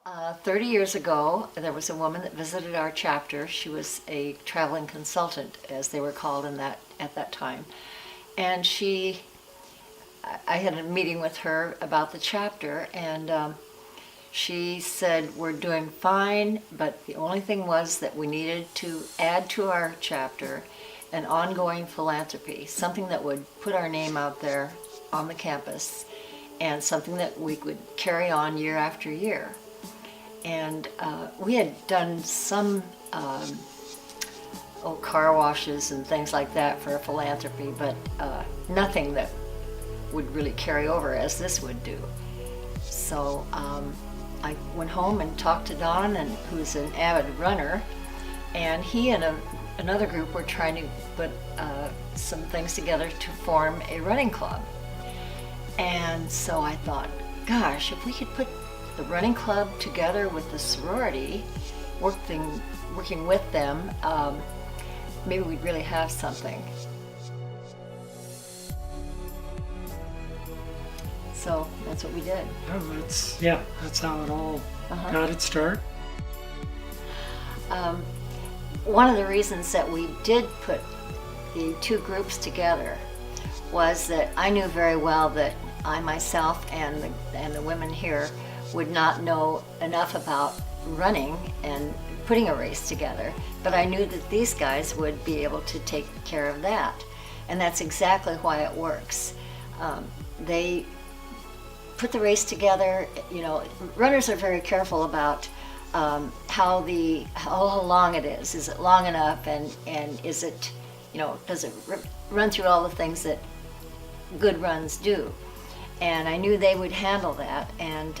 30 years ago, there was a woman that visited our chapter. She was a traveling consultant, as they were called at that time. And I had a meeting with her about the chapter, and she said, we're doing fine, but the only thing was that we needed to add to our chapter an ongoing philanthropy, something that would put our name out there on the campus, and something that we could carry on year after year. And we had done some car washes and things like that for philanthropy, but nothing that would really carry over as this would do. So I went home and talked to Don, who's an avid runner, and he and another group were trying to put some things together to form a running club. And so I thought, gosh, if we could put the running club together with the sorority, working with them, maybe we'd really have something. So that's what we did. That's how it all got its start. One of the reasons that we did put the two groups together was that I knew very well that I myself and the women here would not know enough about running and putting a race together, but I knew that these guys would be able to take care of that, and that's exactly why it works. They put the race together. You know, runners are very careful about how long it is. Is it long enough, and is it, does it run through all the things that good runs do? And I knew they would handle that, and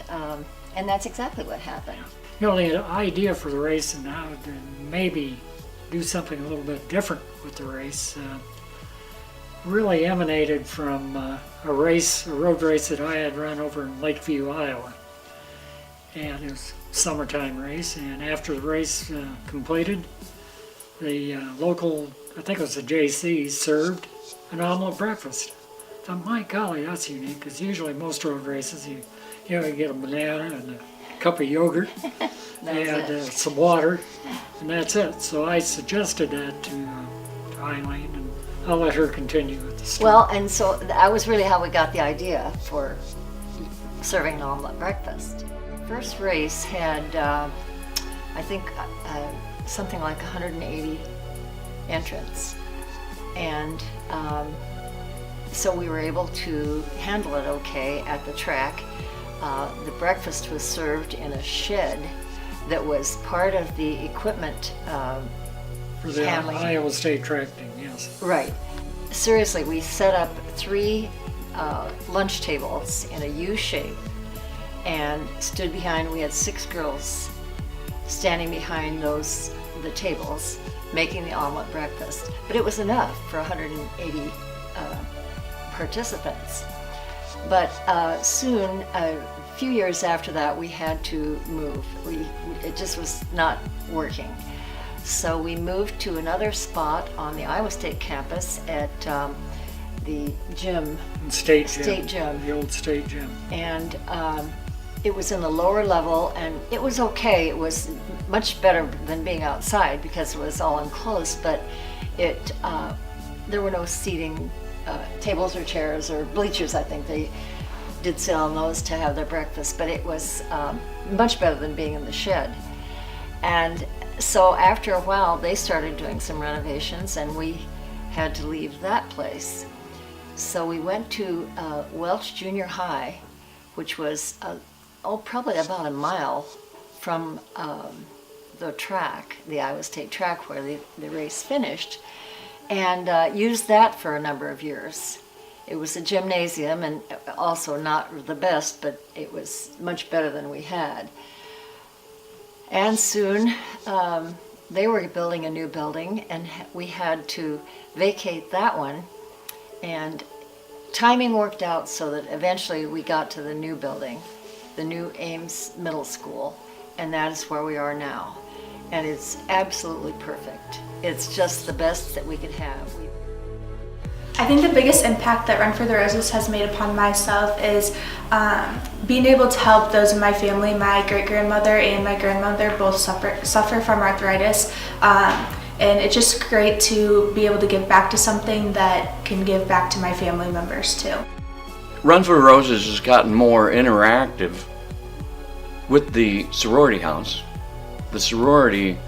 that's exactly what happened. The idea for the race and how to maybe do something a little bit different with the race really emanated from a road race that I had run over in Lakeview, Iowa. And it was a summertime race, and after the race completed, the local, I think it was the JC, served an omelet breakfast. I thought, my golly, that's unique, because usually most road races, you get a banana and a cup of yogurt and some water, and that's it. So I suggested that to Eileen, and I'll let her continue with the story. Well, and so that was really how we got the idea for serving an omelet breakfast. First race had, I think, something like 180 entrants, and so we were able to handle it okay at the track. The breakfast was served in a shed that was part of the equipment for the handling. Iowa State track team, yes. Right. Seriously, we set up 3 lunch tables in a U shape and stood behind. We had 6 girls standing behind the tables making the omelet breakfast, but it was enough for 180 participants. But soon, a few years after that, we had to move. It just was not working. So we moved to another spot on the Iowa State campus at the gym. State gym. The old state gym. And it was in the lower level, and it was okay. It was much better than being outside because it was all enclosed, but there were no seating tables or chairs or bleachers. I think they did sit on those to have their breakfast, but it was much better than being in the shed. And so after a while, they started doing some renovations, and we had to leave that place. So we went to Welch Junior High, which was probably about a mile from the track, the Iowa State track where the race finished, and used that for a number of years. It was a gymnasium, and also not the best, but it was much better than we had. And soon they were building a new building, and we had to vacate that one. And timing worked out so that eventually we got to the new building, the new Ames Middle School, and that is where we are now. And it's absolutely perfect. It's just the best that we could have. I think the biggest impact that Run for the Roses has made upon myself is being able to help those in my family. My great-grandmother and my grandmother both suffer from arthritis, and it's just great to be able to give back to something that can give back to my family members too. Run for the Roses has gotten more interactive with the sorority house. The sorority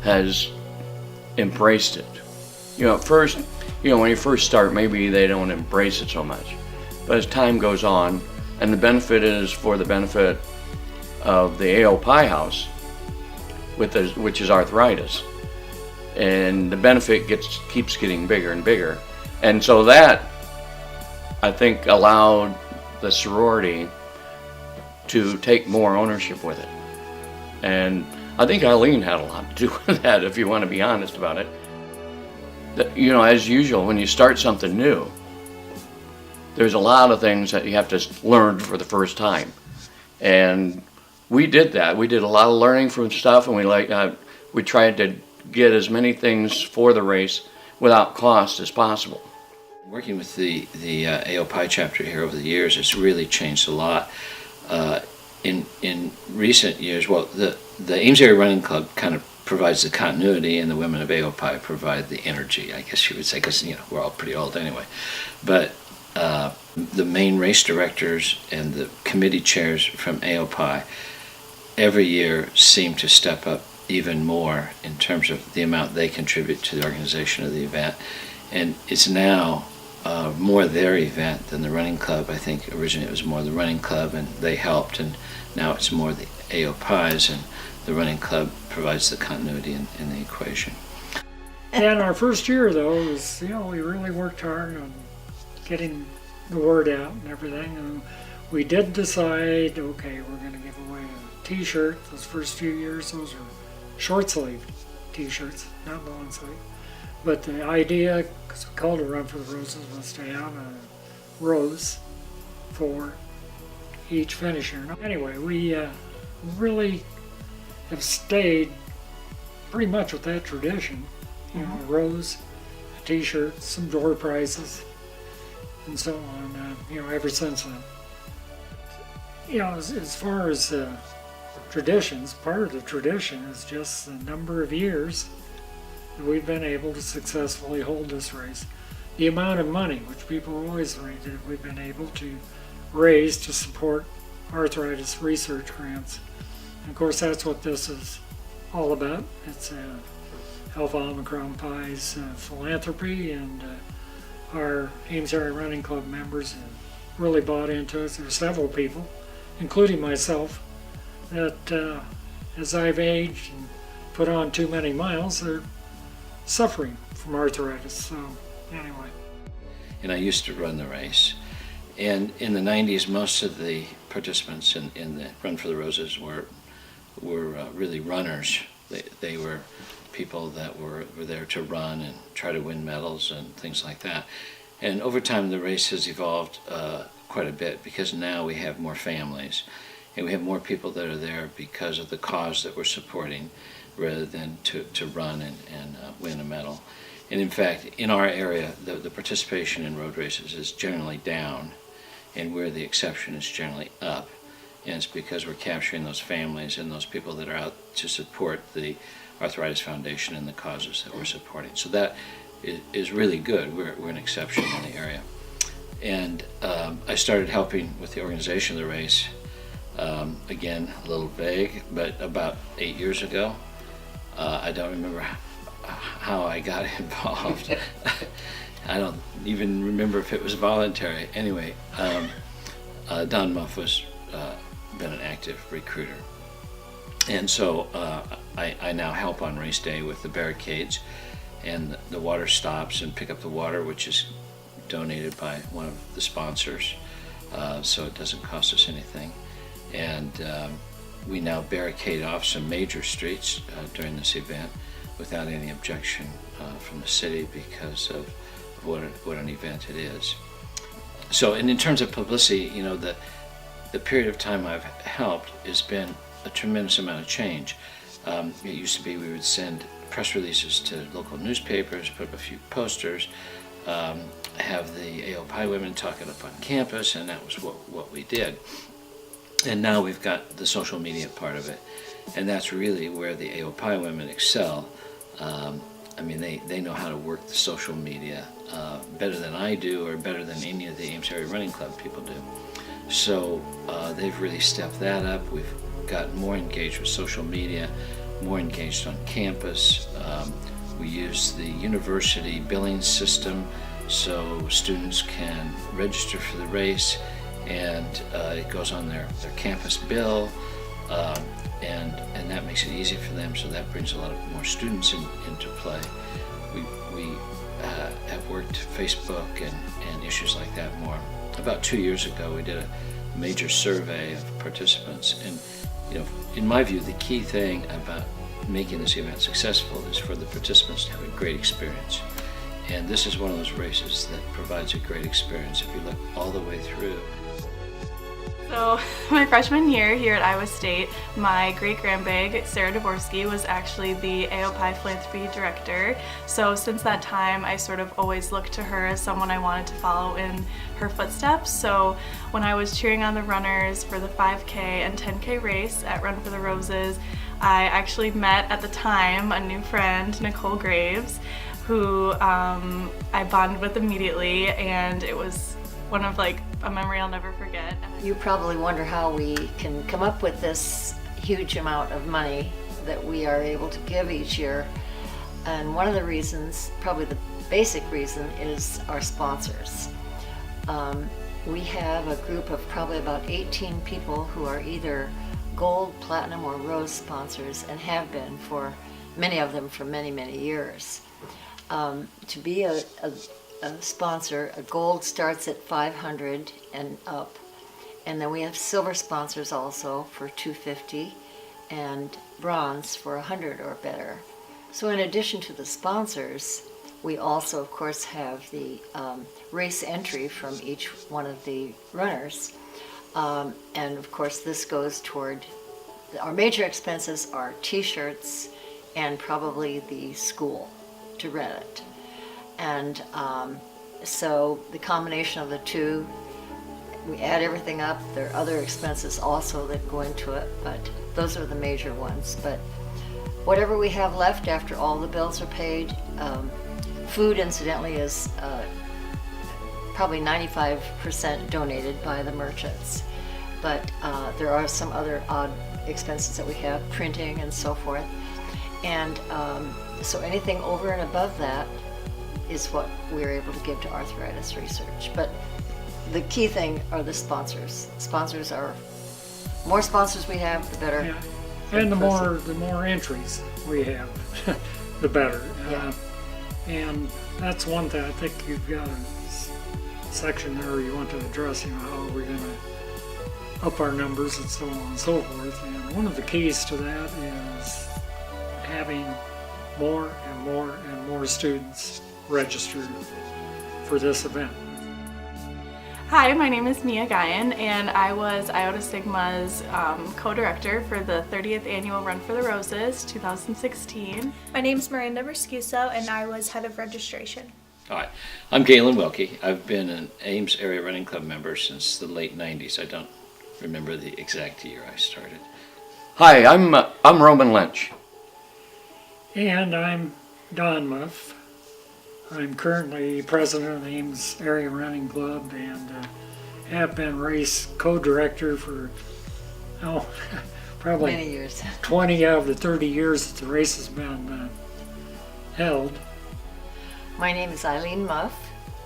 has embraced it. At first, when you first start, maybe they don't embrace it so much. But as time goes on, and the benefit is for the benefit of the AO Pi house, which is arthritis, and the benefit keeps getting bigger and bigger. And so that, I think, allowed the sorority to take more ownership with it. And I think Eileen had a lot to do with that, if you want to be honest about it. As usual, when you start something new, there's a lot of things that you have to learn for the first time. And we did that. We did a lot of learning from stuff, and we tried to get as many things for the race without cost as possible. Working with the AO Pi chapter here over the years, it's really changed a lot. In recent years, well, the Ames Area Running Club kind of provides the continuity, and the women of AO Pi provide the energy, I guess you would say, because we're all pretty old anyway. But the main race directors and the committee chairs from AO Pi every year seem to step up even more in terms of the amount they contribute to the organization of the event. And it's now more their event than the running club. I think originally it was more the running club and they helped, and now it's more the AO Pi's, and the running club provides the continuity in the equation. And our first year, though, was, we really worked hard on getting the word out and everything. And we did decide, okay, we're going to give away a t-shirt. Those first few years, those are short sleeve t-shirts, not long sleeve. But the idea, because we called it Run for the Roses, was to have a rose for each finisher. Anyway, we really have stayed pretty much with that tradition. A rose, a t-shirt, some door prizes, and so on, ever since then. As far as traditions, part of the tradition is just the number of years that we've been able to successfully hold this race. The amount of money, which people always read, that we've been able to raise to support arthritis research grants. And of course, that's what this is all about. It's Alpha Omicron Pi's philanthropy, and our Ames Area Running Club members have really bought into it. There's several people, including myself, that as I've aged and put on too many miles, they're suffering from arthritis. So anyway. And I used to run the race. And in the 90s, most of the participants in the Run for the Roses were really runners. They were people that were there to run and try to win medals and things like that. And over time, the race has evolved quite a bit, because now we have more families and we have more people that are there because of the cause that we're supporting, rather than to run and win a medal. And in fact, in our area, the participation in road races is generally down, and where the exception is generally up. And it's because we're capturing those families and those people that are out to support the Arthritis Foundation and the causes that we're supporting. So that is really good. We're an exception in the area. And I started helping with the organization of the race, again, a little vague, but about 8 years ago. I don't remember how I got involved. I don't even remember if it was voluntary. Anyway, Don Muff was been an active recruiter. And so I now help on race day with the barricades and the water stops and pick up the water, which is donated by one of the sponsors, so it doesn't cost us anything. And we now barricade off some major streets during this event without any objection from the city, because of what an event it is. So, and in terms of publicity, the period of time I've helped has been a tremendous amount of change. It used to be we would send press releases to local newspapers, put up a few posters. have the AOPI women talk it up on campus, and that was what we did. And now we've got the social media part of it, and that's really where the AOPI women excel. I mean, they know how to work the social media better than I do, or better than any of the Ames Area Running Club people do. So they've really stepped that up. We've gotten more engaged with social media, more engaged on campus. We use the university billing system so students can register for the race, and it goes on their campus bill, and that makes it easy for them, so that brings a lot of more students into play. We have worked Facebook and issues like that more. About 2 years ago, we did a major survey of participants, and in my view, the key thing about making this event successful is for the participants to have a great experience. And this is one of those races that provides a great experience if you look all the way through. So my freshman year here at Iowa State, my great-grandbag, Sarah Dvorsky, was actually the AOPI Philanthropy Director. So since that time, I sort of always looked to her as someone I wanted to follow in her footsteps. So when I was cheering on the runners for the 5K and 10K race at Run for the Roses, I actually met at the time a new friend, Nicole Graves, who I bonded with immediately, and it was one of a memory I'll never forget. You probably wonder how we can come up with this huge amount of money that we are able to give each year. And one of the reasons, probably the basic reason, is our sponsors. We have a group of probably about 18 people who are either gold, platinum, or rose sponsors, and have been for many of them for many, many years. To be a sponsor, a gold starts at $500 and up, and then we have silver sponsors also for $250 and bronze for $100 or better. So in addition to the sponsors, we also of course have the race entry from each one of the runners, and of course this goes toward our major expenses are t-shirts and probably the school to rent it. And so the combination of the two, we add everything up. There are other expenses also that go into it, but those are the major ones. But whatever we have left after all the bills are paid, food incidentally is probably 95% donated by the merchants. But there are some other odd expenses that we have, printing and so forth. And so anything over and above that is what we're able to give to arthritis research. But the key thing are the sponsors. Sponsors are, more sponsors we have, the better. Yeah. And the more entries we have, the better. Yeah. And that's one thing I think you've got a section there you want to address, how we're going to up our numbers and so on and so forth. And one of the keys to that is having more and more and more students registered for this event. Hi, my name is Mia Guyan, and I was Iota Sigma's co-director for the 30th Annual Run for the Roses 2016. My name's Miranda Rescuso, and I was head of registration. Hi, I'm Galen Wilkie. I've been an Ames Area Running Club member since the late 90s. I don't remember the exact year I started. Hi, I'm Roman Lynch. And I'm Don Muff. I'm currently president of the Ames Area Running Club and have been race co-director for, probably Many years. 20 out of the 30 years that the race has been held. My name is Eileen Muff,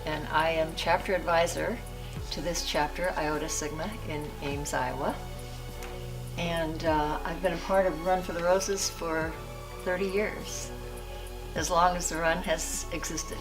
and I am chapter advisor to this chapter, Iota Sigma, in Ames, Iowa. And I've been a part of Run for the Roses for 30 years, as long as the run has existed.